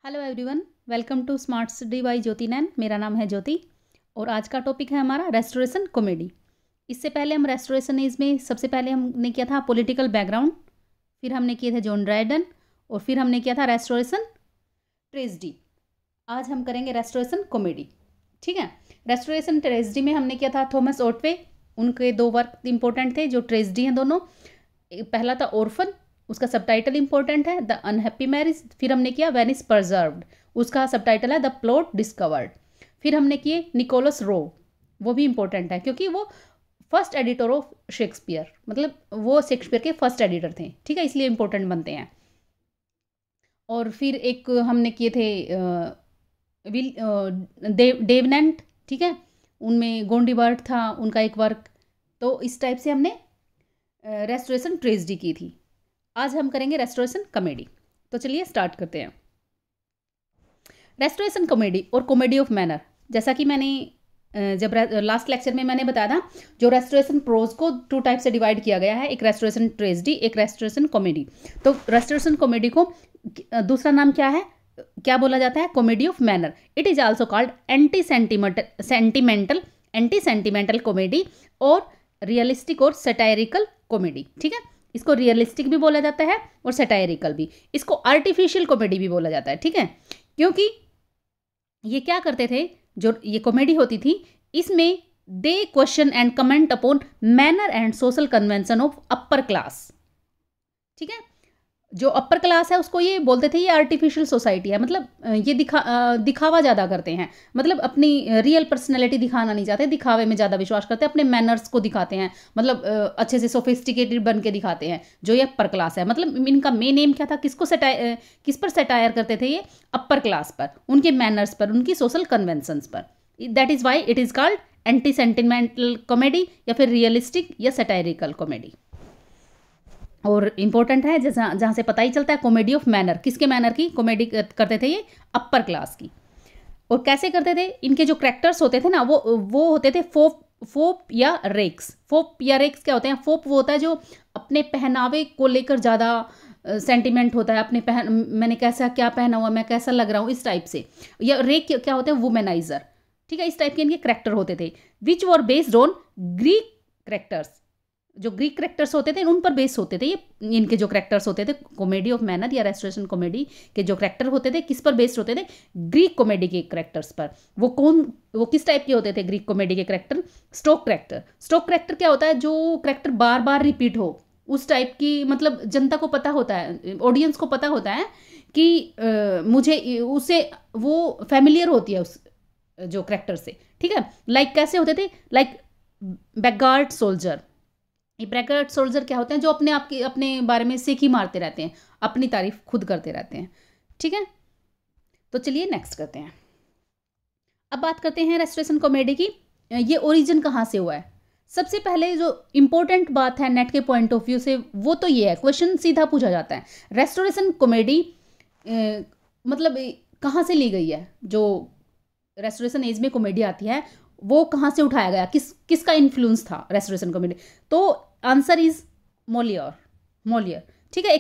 Hello everyone, welcome to smart study by Jyoti Nain. मेरा नाम है ज्योति और आज का टॉपिक है हमारा रेस्टोरेशन कॉमेडी। इससे पहले हम रेस्टोरेशन एज में सबसे पहले हमने किया था पॉलिटिकल बैकग्राउंड, फिर हमने किए थे जॉन ड्रायडन और फिर हमने किया था रेस्टोरेशन ट्रेजेडी। आज हम करेंगे रेस्टोरेशन कॉमेडी। ठीक है, रेस्टोरेशन ट्रेजेडी में हमने किया था थॉमस ऑटवे। उनके दो वर्क इंपॉर्टेंट थे जो ट्रेजेडी हैं दोनों। पहला था ऑर्फन, उसका सबटाइटल इंपॉर्टेंट है द अनहैप्पी मैरिज। फिर हमने किया वेनिस प्रिजर्व्ड, उसका सबटाइटल है द प्लॉट डिस्कवर्ड। फिर हमने किए निकोलस रो, वो भी इंपॉर्टेंट है क्योंकि वो फर्स्ट एडिटर ऑफ शेक्सपियर, मतलब वो शेक्सपियर के फर्स्ट एडिटर थे। ठीक है, इसलिए इंपॉर्टेंट बनते हैं। और फिर एक हमने किए थे डेवनेंट। ठीक है, उनमें गोंडीबर्ट था उनका एक वर्क। तो इस टाइप से हमने रेस्टोरेशन ट्रेजेडी की थी। आज हम करेंगे रेस्टोरेशन कॉमेडी। तो चलिए स्टार्ट करते हैं। रेस्टोरेशन कॉमेडी और कॉमेडी ऑफ मैनर, जैसा कि मैंने जब लास्ट लेक्चर में मैंने बताया था, जो रेस्टोरेशन प्रोज को टू टाइप से डिवाइड किया गया है, एक रेस्टोरेशन ट्रेजेडी, एक रेस्टोरेशन कॉमेडी। तो रेस्टोरेशन कॉमेडी को दूसरा नाम क्या है, क्या बोला जाता है? Comedy of manner. It is also called anti sentimental comedy और रियलिस्टिक और सटायरिकल कॉमेडी। ठीक है, इसको रियलिस्टिक भी बोला जाता है और सटायरिकल भी। इसको आर्टिफिशियल कॉमेडी भी बोला जाता है। ठीक है, क्योंकि ये क्या करते थे, जो ये कॉमेडी होती थी, इसमें they question and comment upon manner and social convention of upper class. ठीक है, जो अपर क्लास है उसको ये बोलते थे ये आर्टिफिशियल सोसाइटी है, मतलब ये दिखावा ज़्यादा करते हैं, मतलब अपनी रियल पर्सनैलिटी दिखाना नहीं चाहते, दिखावे में ज़्यादा विश्वास करते हैं, अपने मैनर्स को दिखाते हैं, मतलब अच्छे से सोफिस्टिकेटेड बन के दिखाते हैं, जो ये अपर क्लास है। मतलब इनका मेन एम क्या था, किस पर सटायर करते थे ये? अपर क्लास पर, उनके मैनर्स पर, उनकी सोशल कन्वेंशंस पर। That is why it is called anti sentimental comedy या फिर रियलिस्टिक या सटायरिकल कॉमेडी। और इम्पोर्टेंट है जहाँ से पता ही चलता है, कॉमेडी ऑफ मैनर, किसके मैनर की कॉमेडी करते थे ये? अपर क्लास की। और कैसे करते थे? इनके जो कैरेक्टर्स होते थे ना, वो होते थे फोप या रेक्स। फोप या रेक्स क्या होते हैं? फोप वो होता है जो अपने पहनावे को लेकर ज़्यादा सेंटिमेंट होता है, अपने मैंने क्या पहना हुआ, मैं कैसा लग रहा हूँ, इस टाइप से। या रेक क्या होते हैं? वुमेनाइजर। ठीक है, इस टाइप के इनके कैरेक्टर होते थे, which were based on Greek characters. जो ग्रीक कैरेक्टर्स होते थे उन पर बेस होते थे ये, इनके जो कैरेक्टर्स होते थे कॉमेडी ऑफ मैनर या रेस्टोरेशन कॉमेडी के जो कैरेक्टर होते थे, किस पर बेस्ड होते थे? ग्रीक कॉमेडी के कैरेक्टर्स पर। वो किस टाइप के होते थे ग्रीक कॉमेडी के character? Stock character. Stock character क्या होता है? जो कैरेक्टर बार बार रिपीट हो, उस टाइप की, मतलब जनता को पता होता है, ऑडियंस को पता होता है कि मुझे उससे वो फैमिलियर होती है उस जो कैरेक्टर से। ठीक है, लाइक कैसे होते थे? Like braggart soldier. ये ब्रैकेट सोल्जर क्या होते हैं? जो अपने बारे में सेखी मारते रहते हैं, अपनी तारीफ खुद करते रहते हैं। ठीक है, तो चलिए नेक्स्ट करते हैं। अब बात करते हैं रेस्टोरेशन कॉमेडी की। ये ओरिजिन कहाँ से हुआ है? सबसे पहले जो इंपॉर्टेंट बात है नेट के पॉइंट ऑफ व्यू से, वो तो ये है, क्वेश्चन सीधा पूछा जाता है, रेस्टोरेशन कॉमेडी मतलब कहाँ से ली गई है? जो रेस्टोरेशन एज में कॉमेडी आती है वो कहाँ से उठाया गया, किसका इन्फ्लुएंस था रेस्टोरेशन कॉमेडी? तो आंसर इज मोलियर। ठीक है,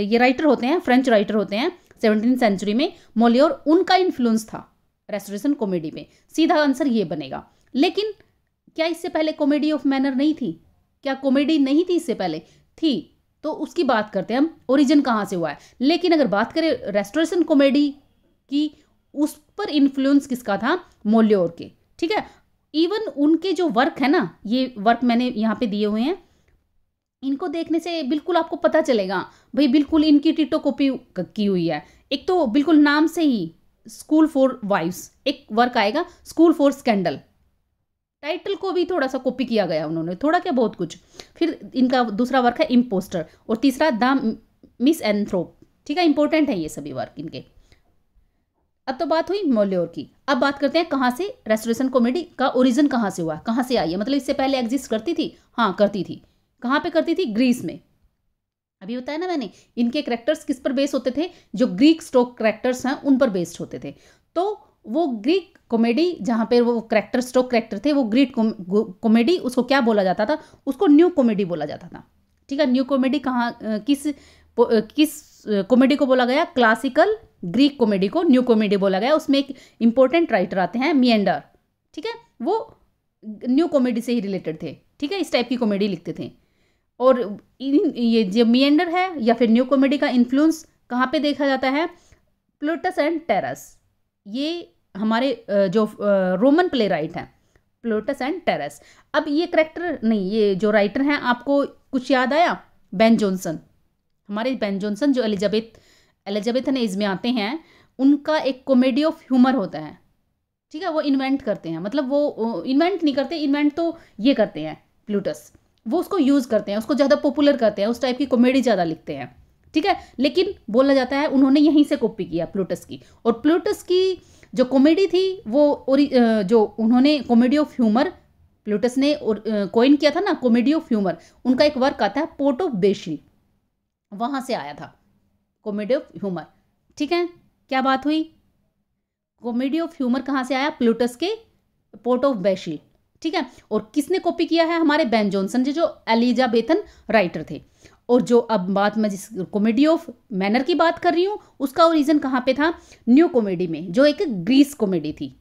ये राइटर होते हैं, फ्रेंच राइटर होते हैं 17वीं सेंचुरी में, मोलियर, उनका इन्फ्लुएंस था रेस्टोरेशन कॉमेडी में। सीधा आंसर ये बनेगा। लेकिन क्या इससे पहले कॉमेडी ऑफ मैनर नहीं थी? क्या कॉमेडी नहीं थी इससे पहले? थी। तो उसकी बात करते हैं हम, ओरिजिन कहाँ से हुआ है। लेकिन अगर बात करें रेस्टोरेशन कॉमेडी की, उस पर इन्फ्लुएंस किसका था? मोलियर के। ठीक है, इवन उनके जो वर्क है ना, ये वर्क मैंने यहाँ पे दिए हुए हैं, इनको देखने से बिल्कुल आपको पता चलेगा भाई, बिल्कुल इनकी टिटो कॉपी की हुई है। एक तो बिल्कुल नाम से ही, स्कूल फॉर वाइव्स एक वर्क आएगा, स्कूल फॉर स्कैंडल, टाइटल को भी थोड़ा सा कॉपी किया गया उन्होंने, थोड़ा क्या बहुत कुछ। फिर इनका दूसरा वर्क है इम्पोस्टर, और तीसरा द मिसएंथ्रोप। ठीक है, इंपॉर्टेंट है ये सभी वर्क इनके। अब तो बात हुई मोलियर की। अब बात करते हैं कहाँ से रेस्टोरेशन कॉमेडी का ओरिजिन कहाँ से हुआ, कहाँ से आई है। मतलब इससे पहले एग्जिस्ट करती थी? हाँ, करती थी। कहाँ पे करती थी? ग्रीस में। अभी बताया ना मैंने, इनके कैरेक्टर्स किस पर बेस होते थे? जो ग्रीक स्टॉक कैरेक्टर्स हैं उन पर बेस्ड होते थे। तो वो ग्रीक कॉमेडी, जहाँ पे वो कैरेक्टर स्टॉक कैरेक्टर थे, वो ग्रीक कॉमेडी, उसको क्या बोला जाता था? उसको न्यू कॉमेडी बोला जाता था। ठीक है, न्यू कॉमेडी कहाँ किस कॉमेडी को बोला गया? क्लासिकल ग्रीक कॉमेडी को न्यू कॉमेडी बोला गया। उसमें एक इंपॉर्टेंट राइटर आते हैं मिएंडर, ठीक है, वो न्यू कॉमेडी से ही रिलेटेड थे, ठीक है, इस टाइप की कॉमेडी लिखते थे। और ये जो मिएंडर है या फिर न्यू कॉमेडी का इन्फ्लुएंस कहाँ पे देखा जाता है? प्लूटस एंड टेरस, ये हमारे जो रोमन प्ले राइट हैं, प्लूटस एंड टेरस। अब ये करेक्टर नहीं, ये जो राइटर हैं, आपको कुछ याद आया? बेन जॉनसन, हमारे बेन जॉनसन जो एलिजाबेथन एज में आते हैं, उनका एक कॉमेडी ऑफ ह्यूमर होता है, ठीक है, वो इन्वेंट करते हैं, मतलब वो इन्वेंट नहीं करते, इन्वेंट तो ये करते हैं प्लूटस, वो उसको यूज़ करते हैं, उसको ज़्यादा पॉपुलर करते हैं, उस टाइप की कॉमेडी ज़्यादा लिखते हैं, ठीक है। लेकिन बोला जाता है उन्होंने यहीं से कॉपी किया प्लूटस की। और प्लूटस की जो कॉमेडी थी वो जो उन्होंने कॉमेडी ऑफ ह्यूमर प्लूटस ने कॉइन किया था ना, कॉमेडी ऑफ ह्यूमर, उनका एक वर्क आता है पोर्ट ऑफ बेशिल, वहाँ से आया था कॉमेडी ऑफ ह्यूमर, ठीक है। क्या बात हुई? कॉमेडी ऑफ ह्यूमर कहाँ से आया? प्लूटस के पोर्ट ऑफ बेशिल, ठीक है। और किसने कॉपी किया है? हमारे बेन जॉनसन जी, जो एलिजाबेथन राइटर थे। और जो अब बात मैं जिस कॉमेडी ऑफ मैनर की बात कर रही हूँ, उसका ओरिजिन कहाँ पे था? न्यू कॉमेडी में, जो एक ग्रीस कॉमेडी थी,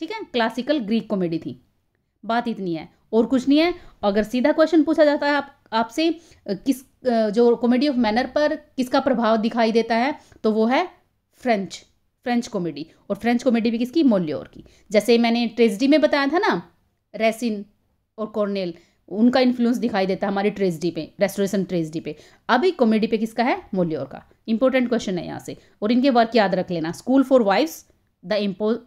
ठीक है, क्लासिकल ग्रीक कॉमेडी थी। बात इतनी है और कुछ नहीं है। अगर सीधा क्वेश्चन पूछा जाता है आपसे किस जो कॉमेडी ऑफ मैनर पर किसका प्रभाव दिखाई देता है, तो वो है फ्रेंच कॉमेडी। और फ्रेंच कॉमेडी भी किसकी? मोलियोर की। जैसे मैंने ट्रेजेडी में बताया था ना, रेसिन और कॉर्नेल, उनका इन्फ्लुएंस दिखाई देता है हमारी ट्रेजेडी पे, रेस्टोरेशन ट्रेजेडी पे। अभी कॉमेडी पे किसका है? मोलियोर का। इंपॉर्टेंट क्वेश्चन है यहाँ से, और इनके वर्क याद रख लेना, school for wives, the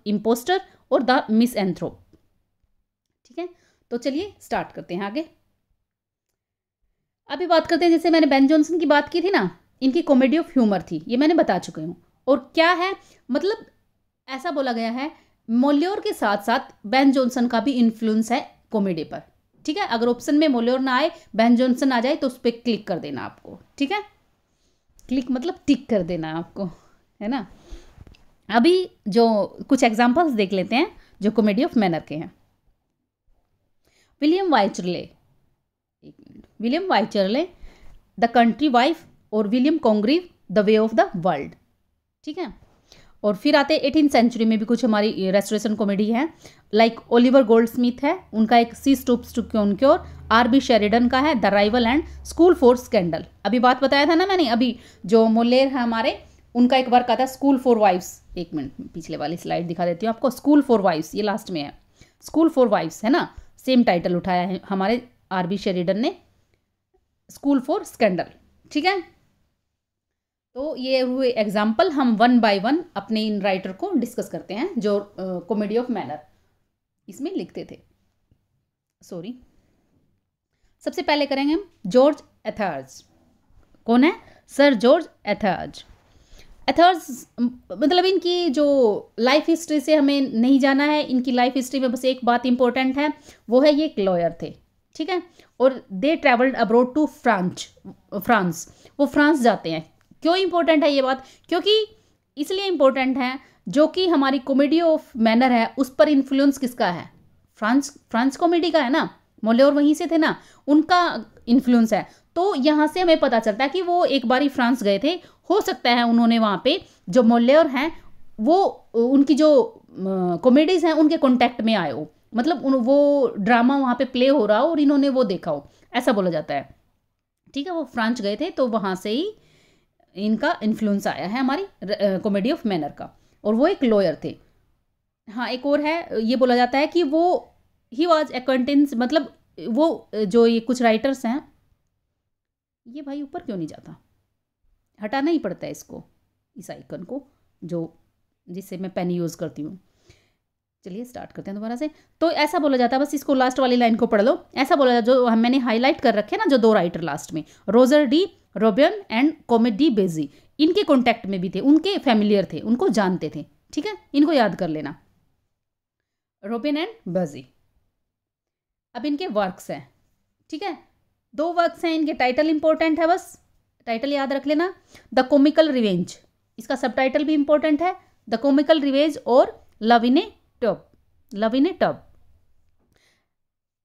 impostor और द मिसएंथ्रोप, ठीक है। तो चलिए स्टार्ट करते हैं आगे। अभी बात करते हैं, जैसे मैंने बेन जॉनसन की बात की थी ना, इनकी कॉमेडी ऑफ ह्यूमर थी, ये मैंने बता चुकी हूँ। और क्या है, मतलब ऐसा बोला गया है मोलियोर के साथ साथ बेन जॉनसन का भी इन्फ्लुएंस है कॉमेडी पर, ठीक है। अगर ऑप्शन में मोलियोर ना आए, बेन जॉनसन आ जाए, तो उस पर क्लिक कर देना आपको, ठीक है। क्लिक मतलब टिक कर देना आपको, है ना। अभी जो कुछ एग्जांपल्स देख लेते हैं जो कॉमेडी ऑफ मैनर के हैं। विलियम वाइचरले, द कंट्री वाइफ, और William Congreve, the way of the world, ठीक है। और फिर आते 18th सेंचुरी में भी कुछ हमारी रेस्टोरेशन कॉमेडी है, लाइक ओलिवर गोल्डस्मिथ है, उनका एक she stoops to conquer, R B. Sheridan का है the rival and school for scandal. अभी बात बताया था ना मैंने, अभी जो मोलेर है हमारे, उनका एक वर्क आता है स्कूल फॉर वाइफ्स। एक मिनट पिछले वाली स्लाइड दिखा देती हूँ आपको, स्कूल फॉर वाइफ्स, ये लास्ट में है, स्कूल फॉर वाइफ्स है ना, सेम टाइटल उठाया है हमारे आर.बी. शेरिडन ने, स्कूल फॉर स्कैंडल, ठीक है। तो ये हुए एग्जाम्पल, हम वन बाय वन अपने इन राइटर को डिस्कस करते हैं जो कॉमेडी ऑफ मैनर इसमें लिखते थे। सबसे पहले करेंगे हम जॉर्ज एथर्ज। कौन है? Sir George Etherege. मतलब इनकी जो लाइफ हिस्ट्री से हमें नहीं जाना है, इनकी लाइफ हिस्ट्री में बस एक बात इंपॉर्टेंट है, वो है ये एक लॉयर थे, ठीक है। और दे ट्रेवल्ड अब्रॉड टू फ्रांस, वो फ्रांस जाते हैं। क्यों इंपॉर्टेंट है ये बात? क्योंकि इसलिए इंपॉर्टेंट है, जो कि हमारी कॉमेडी ऑफ मैनर है उस पर इन्फ्लुएंस किसका है? फ्रांस कॉमेडी का है ना, मोलियोर वहीं से थे ना, उनका इन्फ्लुएंस है। तो यहाँ से हमें पता चलता है कि वो एक बारी फ्रांस गए थे, हो सकता है उन्होंने वहाँ पे जो मोलियोर हैं वो उनकी जो कॉमेडीज़ हैं उनके कॉन्टेक्ट में आए हो, मतलब वो ड्रामा वहाँ पे प्ले हो रहा हो और इन्होंने वो देखा हो, ऐसा बोला जाता है, ठीक है। वो फ्रांस गए थे तो वहाँ से ही इनका इन्फ्लुएंस आया है हमारी कॉमेडी ऑफ मैनर का, और वो एक लॉयर थे। हाँ, एक और है, ये बोला जाता है कि वो ही वॉज अक्वेंटेंस, मतलब वो जो ये कुछ राइटर्स हैं, ये भाई ऊपर क्यों नहीं जाता, हटाना ही पड़ता है इसको, इस आइकन को, जो जिससे मैं पेन यूज़ करती हूँ। चलिए स्टार्ट करते हैं दोबारा से। तो ऐसा बोला जाता है, बस इसको लास्ट वाली लाइन को पढ़ लो, ऐसा बोला जाता है, जो मैंने हाईलाइट कर रखे ना, जो दो राइटर लास्ट में, Roger de Robin and comedy बेजी, इनके कॉन्टैक्ट में भी थे, उनके फैमिलियर थे, उनको जानते थे, ठीक है, इनको याद कर लेना, रोबिन एंड बेजी। अब इनके वर्क्स हैं, ठीक है, दो वर्क्स हैं, इनके टाइटल इंपॉर्टेंट है, बस टाइटल याद रख लेना, द कॉमिकल रिवेंज, इसका सब टाइटल भी इंपॉर्टेंट है, द कॉमिकल रिवेंज और लव इन ए टब।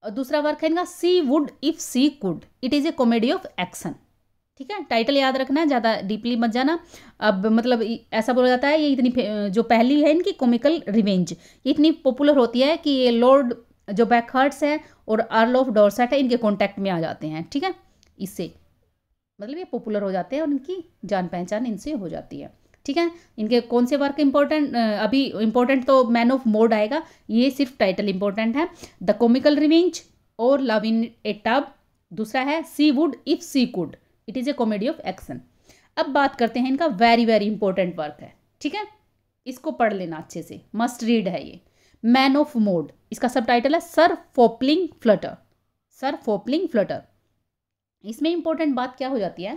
दूसरा वर्क है इनका she would if she could, it is a comedy of action, ठीक है, टाइटल याद रखना है, ज़्यादा डीपली मत जाना। अब मतलब ऐसा बोला जाता है ये इतनी जो पहली है इनकी कॉमिकल रिवेंज, ये इतनी पॉपुलर होती है कि ये लॉर्ड जो बैकहर्ट्स है और अर्ल ऑफ डॉर्सेट है इनके कॉन्टैक्ट में आ जाते हैं। ठीक है, इससे मतलब ये पॉपुलर हो जाते हैं और इनकी जान पहचान इनसे हो जाती है। ठीक है, इनके कौन से वर्क इंपॉर्टेंट, अभी इंपॉर्टेंट तो मैन ऑफ मोड आएगा, ये सिर्फ टाइटल इंपॉर्टेंट है। द कॉमिकल रिवेंज और लव इन ए टब, दूसरा है she would if she could, it is a comedy of action. अब बात करते हैं इनका वेरी वेरी इंपॉर्टेंट वर्क है। ठीक है, इसको पढ़ लेना अच्छे से, मस्ट रीड है ये। मैन ऑफ मोड, इसका सब टाइटल है सर फोपलिंग फ्लटर, सर फोपलिंग फ्लटर। इसमें इंपॉर्टेंट बात क्या हो जाती है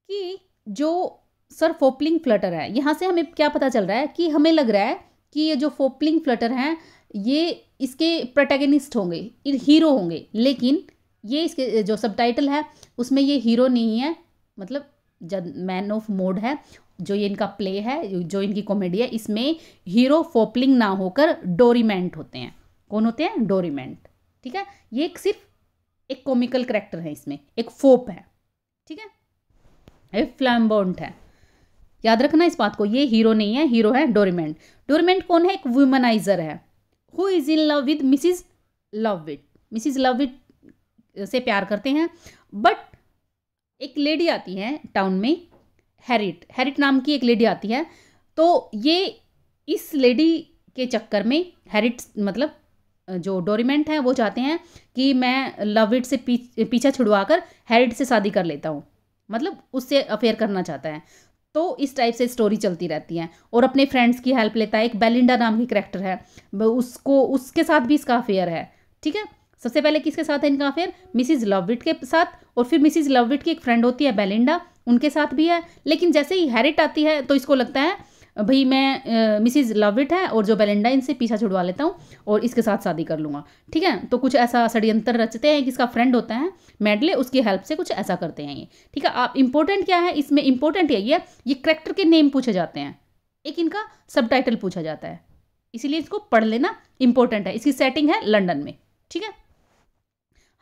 कि जो सर फोपलिंग फ्लटर है, यहाँ से हमें क्या पता चल रहा है कि हमें लग रहा है कि ये जो फोपलिंग फ्लटर हैं ये इसके प्रोटैगनिस्ट होंगे, हीरो होंगे, लेकिन ये इसके जो सब टाइटल है उसमें ये हीरो नहीं है। मतलब जब मैन ऑफ मोड है, जो ये इनका प्ले है, जो इनकी कॉमेडी है, इसमें हीरो फोपलिंग ना होकर डोरीमेंट होते हैं। कौन होते हैं? डोरीमेंट। ठीक है, ये सिर्फ एक कॉमिकल करेक्टर है, इसमें एक फोप है। ठीक है, एक फ्लैम्बोंट है, याद रखना इस बात को, ये हीरो नहीं है, हीरो है डोरीमेंट। डोरीमेंट कौन है? एक वुमनाइजर है who is in love with Mrs Loveit. Mrs Loveit से प्यार करते हैं, बट एक लेडी आती है टाउन में, हैरिट, हैरिट नाम की एक लेडी आती है। तो ये इस लेडी के चक्कर में हैरिट मतलब जो डोरीमेंट है वो चाहते हैं कि मैं लवविट से पीछा छुड़वा कर हैरिट से शादी कर लेता हूँ, मतलब उससे अफेयर करना चाहता है। तो इस टाइप से स्टोरी चलती रहती है और अपने फ्रेंड्स की हेल्प लेता है। एक बेलिंडा नाम की कैरेक्टर है, उसको उसके साथ भी इसका अफेयर है। ठीक है, सबसे पहले किसके साथ है इनका अफेयर? मिसिज लवविट के साथ, और फिर मिसिज लवविट की एक फ्रेंड होती है बेलिंडा, उनके साथ भी है। लेकिन जैसे ही हैरिट आती है तो इसको लगता है भाई मैं मिसिज लवविट है और जो बेलिंडा इनसे पीछा छुड़वा लेता हूँ और इसके साथ शादी कर लूँगा। ठीक है, तो कुछ ऐसा षड्यंत्र रचते हैं कि इसका फ्रेंड होता है मेडले, उसकी हेल्प से कुछ ऐसा करते हैं ये। ठीक है, आप इंपॉर्टेंट क्या है इसमें? इंपॉर्टेंट यही है, ये करेक्टर के नेम पूछे जाते हैं, एक इनका सब टाइटल पूछा जाता है, इसीलिए इसको पढ़ लेना इंपॉर्टेंट है। इसकी सेटिंग है लंदन में। ठीक है,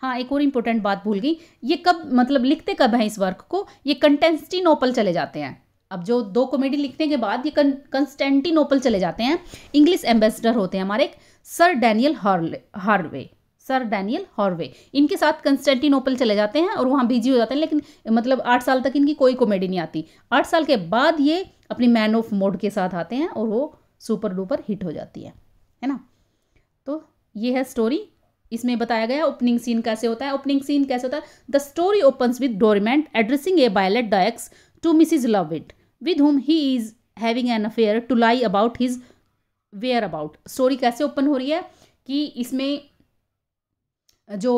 हाँ एक और इम्पोर्टेंट बात भूल गई, ये कब मतलब लिखते कब हैं इस वर्क को? ये कंस्टेंटिनोपल चले जाते हैं। अब जो दो कॉमेडी लिखने के बाद ये कंस्टेंटिनोपल चले जाते हैं। इंग्लिश एम्बेसडर होते हैं हमारे एक sir Daniel Harvey, sir Daniel Harvey, इनके साथ कंस्टेंटिनोपल चले जाते हैं और वहाँ बिजी हो जाते हैं। लेकिन मतलब 8 साल तक इनकी कोई कॉमेडी नहीं आती। 8 साल के बाद ये अपनी मैन ऑफ मोड के साथ आते हैं और वो सुपर डुपर हिट हो जाती है ना। तो ये है स्टोरी, इसमें बताया गया ओपनिंग सीन कैसे होता है। ओपनिंग सीन कैसे होता है? The story opens with Dorimant addressing a violet डायक्स to Mrs Loveit with whom he is having an affair to lie about his whereabouts. Story कैसे ओपन हो रही है कि इसमें जो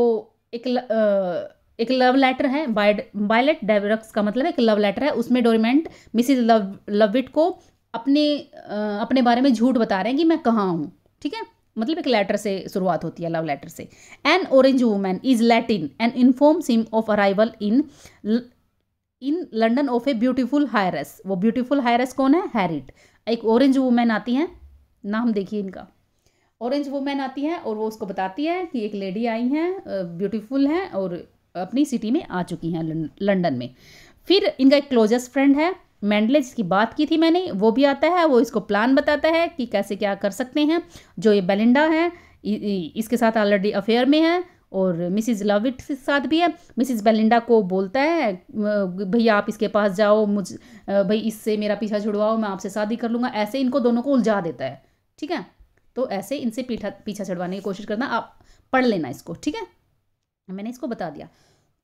एक लव लेटर है, वायलेट डायक्स का मतलब एक लव लेटर है, उसमें डोरीमेंट मिसिज लवविट को अपने बारे में झूठ बता रहे हैं कि मैं कहाँ हूँ। ठीक है, मतलब एक लेटर से शुरुआत होती है, लव लेटर से। An orange woman is let in and informs him of arrival in London of a beautiful heiress. वो ब्यूटीफुल हायरस कौन है? हैरिट। एक ऑरेंज वुमन आती हैं, नाम देखिए इनका, ऑरेंज वुमन आती है और वो उसको बताती है कि एक लेडी आई हैं, ब्यूटीफुल हैं और अपनी सिटी में आ चुकी हैं लंदन में। फिर इनका एक क्लोजेस्ट फ्रेंड है मेंडले, जिसकी बात की थी मैंने, वो भी आता है, वो इसको प्लान बताता है कि कैसे क्या कर सकते हैं। जो ये बेलिंडा है इसके साथ ऑलरेडी अफेयर में है और मिसिज लवविट के साथ भी है। मिसिज बेलिंडा को बोलता है भैया आप इसके पास जाओ, भाई इससे मेरा पीछा छुड़वाओ, मैं आपसे शादी कर लूँगा। ऐसे इनको दोनों को उलझा देता है। ठीक है, तो ऐसे इनसे पीछा छुड़वाने की कोशिश करना, आप पढ़ लेना इसको। ठीक है, मैंने इसको बता दिया।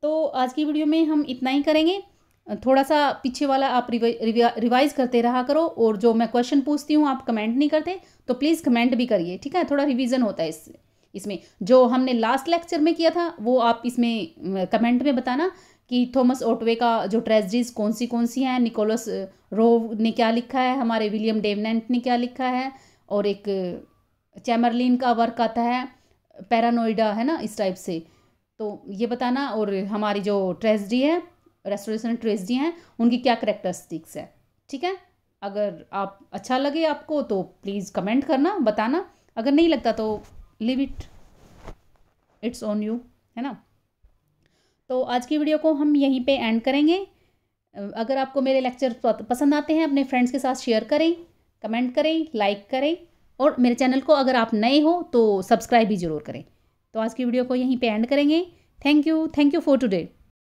तो आज की वीडियो में हम इतना ही करेंगे। थोड़ा सा पीछे वाला आप रिवाइज करते रहा करो, और जो मैं क्वेश्चन पूछती हूँ आप कमेंट नहीं करते तो प्लीज़ कमेंट भी करिए। ठीक है, थोड़ा रिवीजन होता है इसमें। जो हमने लास्ट लेक्चर में किया था वो आप इसमें कमेंट में बताना कि थॉमस ऑटवे का जो ट्रेजेडीज कौन सी हैं, निकोलस रोव ने क्या लिखा है, हमारे विलियम डेवनेंट ने क्या लिखा है, और एक चैमरलिन का वर्क आता है पैरानोइडा, है ना, इस टाइप से। तो ये बताना, और हमारी जो ट्रेजेडी है, रेस्टोरेशन ट्रेजेडी हैं, उनकी क्या करैक्टरिस्टिक्स है। ठीक है, अगर आप अच्छा लगे आपको तो प्लीज़ कमेंट करना, बताना। अगर नहीं लगता तो leave it, it's on you, है ना। तो आज की वीडियो को हम यहीं पे एंड करेंगे। अगर आपको मेरे लेक्चर पसंद आते हैं अपने फ्रेंड्स के साथ शेयर करें, कमेंट करें, लाइक करें और मेरे चैनल को अगर आप नए हो तो सब्सक्राइब भी ज़रूर करें। तो आज की वीडियो को यहीं पे एंड करेंगे। Thank you for today.